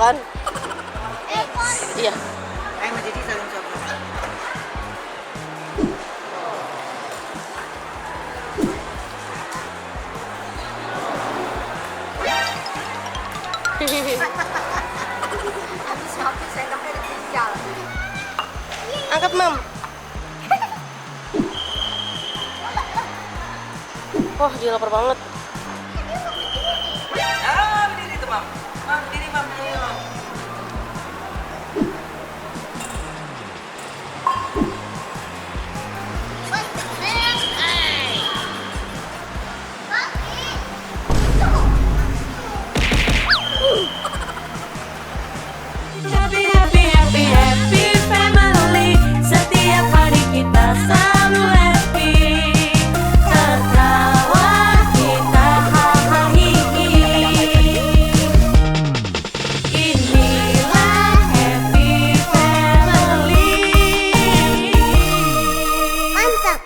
kan? Iya. Ayo Mas Didi saling coba. Habis sendoknya ditinggal. Angkat, Mam. Wah, dia lapar banget. Ah, berdiri tuh Mam. Mam, berdiri Mam. Ayo Mam. Happy, happy, happy, happy family. Setiap hari kita selalu happy. Tertawa kita hahaha. Inilah happy family. Mantap.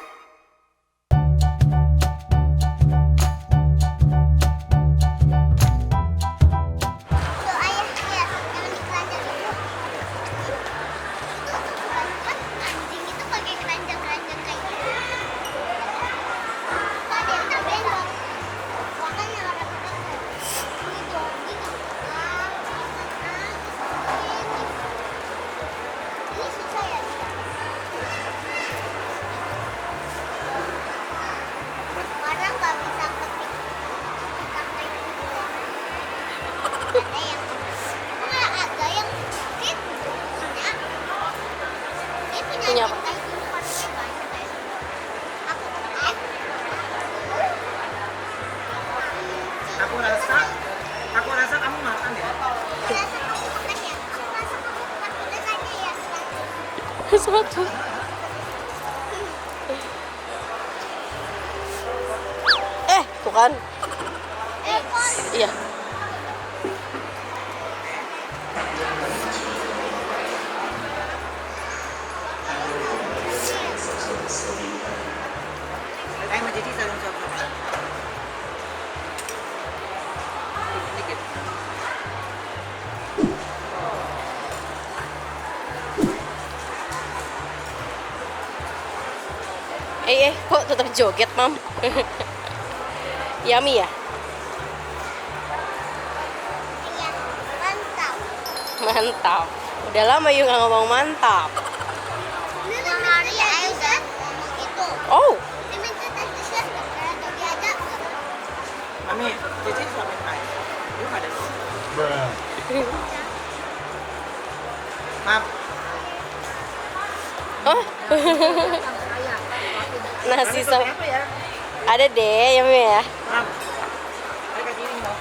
Tuh ayah lihat, jangan dikeranjang dulu. Kan anjing itu pakai keranjang-keranjang kayak gitu. Kok dia terbengkok? Makanya orang bilang ini jogging ini susah ya. Orang nggak bisa ketik pakai gitu. Ada yang malah ada yang dia punya Punya apa? kayak gini warnanya banyak kayak aku Aku rasa kamu makan ya. rasa kamu makan ya, aku rasa kamu makan udah saja ya satu. Satu. Tuh kan? Ekor Iya. Ayo Mas Didi saling coba. Dikit. Kok tetap joget, Mam? Yummy ya? iya mantap. Mantap. Udah lama yuk nggak ngomong mantap. Kemarin ya udah ngomong itu. Oh, Diminta tante Syah karena diajak. Mami, Cici suapin air. Yuk ada. Mam, oh. Nasi sama apa ya? ada deh, Yummy ya. Mam, ayo kasih ini dong.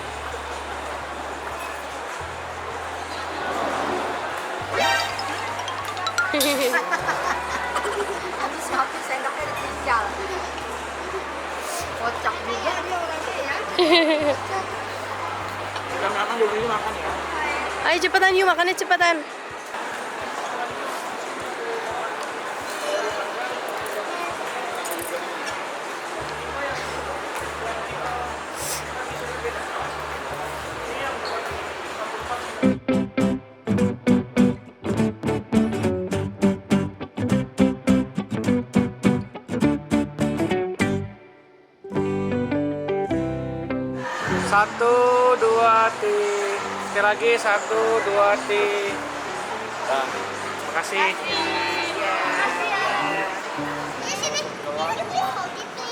Habis sendoknya ditinggal. Kocak juga dia orangnya ya. Udah makan dulu makan ya. Ayo cepetan yuk, makannya cepetan. Satu, dua, tik. Sekali lagi, satu, dua, tik. Nah, makasih. Di sini. Ini dia mau gitu.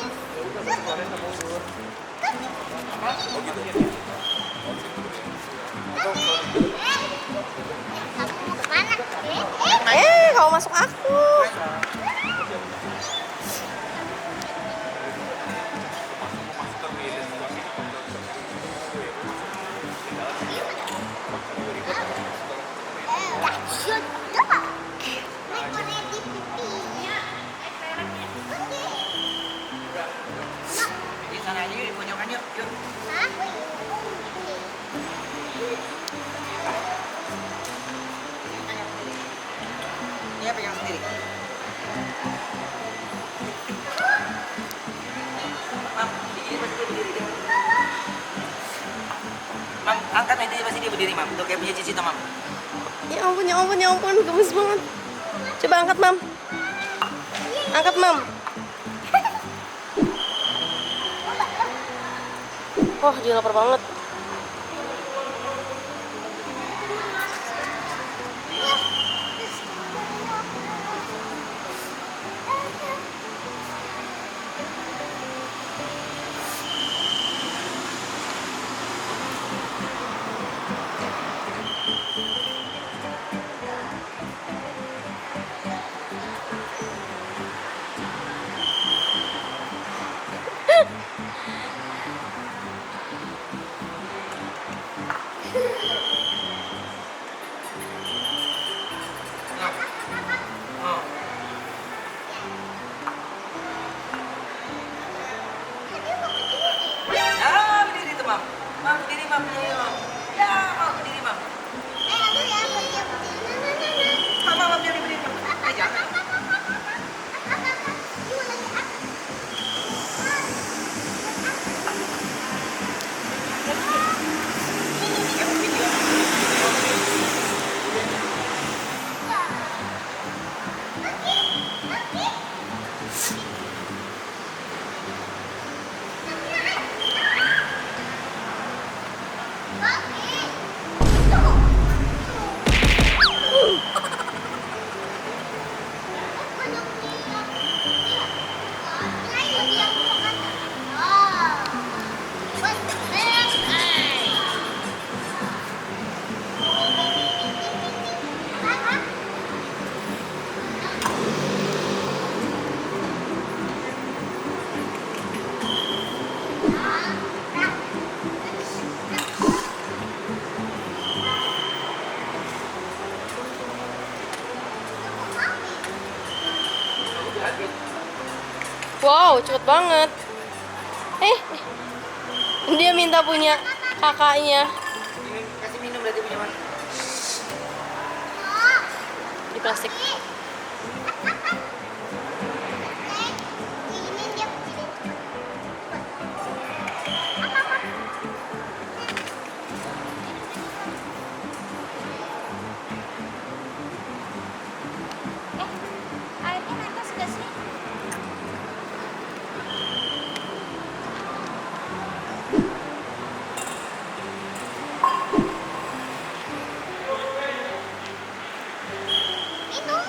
Kamu mau kemana? Kamu masuk aku. Di sana aja yuk, di pojokan yuk. Yuk. Ini pegang sendiri. Mam, berdiri pasti dia berdiri. Mam, angkat nanti pasti dia berdiri. berdiri, Mam. Tuh kayak punya Cici tuh, Mam. Ya ampun, ya ampun, ya ampun, gemes banget. Coba angkat, Mam. Angkat, Mam. Wah, dia lapar banget. Oh. Ya, berdiri tuh, Mam. Mam, berdiri, Mam. Ayo, Mam. Ya, Mam, berdiri, Mam. Aku ya, berdiri. Mam, Mam, berdiri, Mam. Jangan. Wow, cepet banget. Dia minta punya kakaknya. Kasih minum berarti punya Mam. Di plastik. Ini dia berdiri. Airnya netes gak sih? Minum.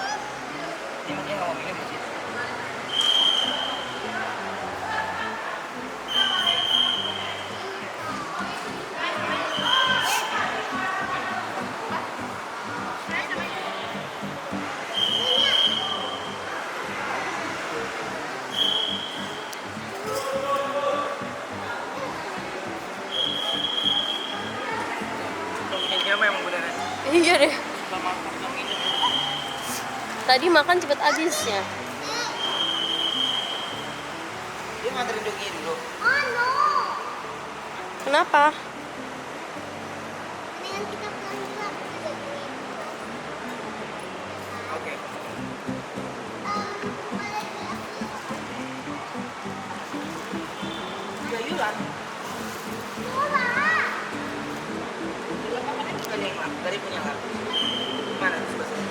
Dia nggak mau minum di situ. Ini apa emang beneran? Iya deh. Suka makan, suka minum. Tadi makan cepet habis ya. Dia nganterin Dogi dulu. Oh no. Kenapa? Mendingan kita pulang dulu. Oke. Ya Yulan. Yulan apa kan bukan yang lap, dari punya lap. Mana sebelah sini?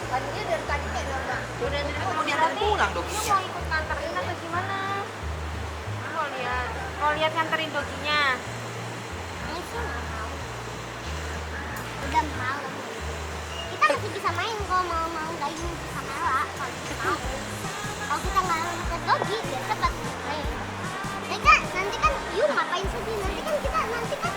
Tadinya dari tadi kayak udah. Mau diantar pulang Doginya. Mau ikut nganterin atau gimana? Mau lihat nganterin doginya. Ini sih nggak mau. Udah malam. Kita masih bisa main kalau mau nggak ini bisa Mela kalau kita mau. Kalau kita nggak ikut Dogi biasa pas main. Nanti kan Yu ngapain sedih? Nanti kan